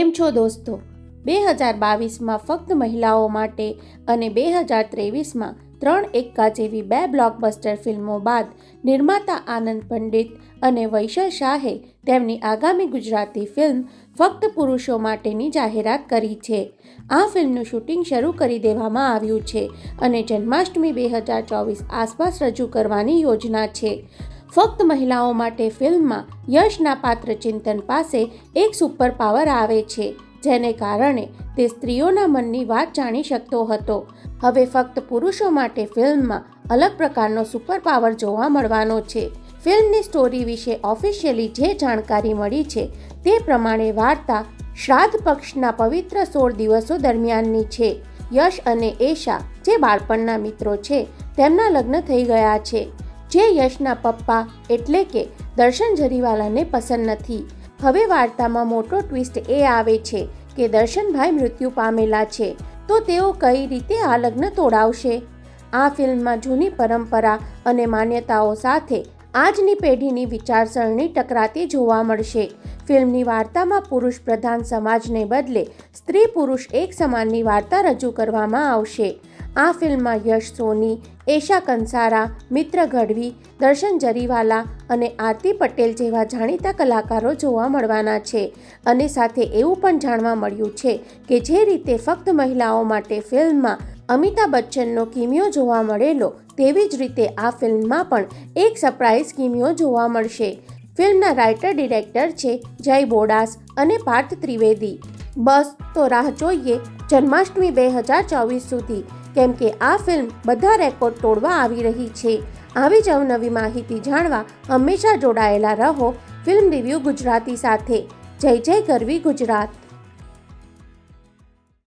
કેમ છો દોસ્તો? 2022માં ફક્ત મહિલાઓ માટે અને 2023માં 3 એક્કા જેવી 2 બ્લોકબસ્ટર ફિલ્મો બાદ નિર્માતા આનંદ પંડિત અને વૈશલ શાહે તેમની આગામી ગુજરાતી ફિલ્મ ફક્ત પુરુષો માટેની જાહેરાત કરી છે. આ ફિલ્મનું શૂટિંગ શરૂ કરી દેવામાં આવ્યું છે અને જન્માષ્ટમી 2024 આસપાસ રજૂ કરવાની યોજના છે. ફક્ત મહિલાઓ માટે ફિલ્મમાં યશના પાત્ર ચિંતન પાસે એક સુપર પાવર આવે છે, જેને કારણે તે સ્ત્રીઓના મનની વાત જાણી શકતો હતો. હવે ફક્ત પુરુષો માટે ફિલ્મમાં અલગ પ્રકારનો સુપર પાવર જોવા મળવાનો છે. ફિલ્મની સ્ટોરી વિશે ઓફિશિયલી જે જાણકારી મળી છે તે પ્રમાણે વાર્તા શ્રાદ્ધ પક્ષના પવિત્ર 16 દિવસો દરમિયાનની છે. યશ અને એશા જે બાળપણના મિત્રો છે તેમના લગ્ન થઈ ગયા છે, જે યશના પપ્પા એટલે કે દર્શન જરીવાલાને પસંદ નથી. હવે વાર્તામાં મોટો ટ્વિસ્ટ એ આવે છે કે દર્શનભાઈ મૃત્યુ પામેલા છે, તો તેઓ કઈ રીતે આ લગ્ન તોડાવશે? આ ફિલ્મમાં જૂની પરંપરા અને માન્યતાઓ સાથે આજની પેઢીની વિચારસરણી ટકરાતી જોવા મળશે. ફિલ્મની વાર્તામાં પુરુષ પ્રધાન સમાજને બદલે સ્ત્રી પુરુષ એક સમાનની વાર્તા રજૂ કરવામાં આવશે. આ ફિલ્મમાં યશ સોની, એશા કંસારા, મિત્ર ગઢવી, દર્શન જરીવાલા અને આરતી પટેલ જેવા જાણીતા કલાકારો જોવા મળવાના છે. અને સાથે એવું પણ જાણવા મળ્યું છે કે જે રીતે ફક્ત મહિલાઓ માટે ફિલ્મમાં અમિતાભ બચ્ચનનો કિમિયો જોવા મળેલો, તેવી જ રીતે આ ફિલ્મમાં પણ એક સરપ્રાઇઝ કિમિયો જોવા મળશે. ફિલ્મના રાઇટર ડિરેક્ટર છે જય બોડાસ અને પાર્થ ત્રિવેદી. બસ તો રાહ જોઈએ જન્માષ્ટમી 2024 સુધી, કેમ કે આ ફિલ્મ બધા રેકોર્ડ તોડવા આવી રહી છે. આવી જ અવનવી માહિતી જાણવા હંમેશા જોડાયેલા રહો ફિલ્મ રિવ્યૂ ગુજરાતી સાથે. જય જય ગરવી ગુજરાત.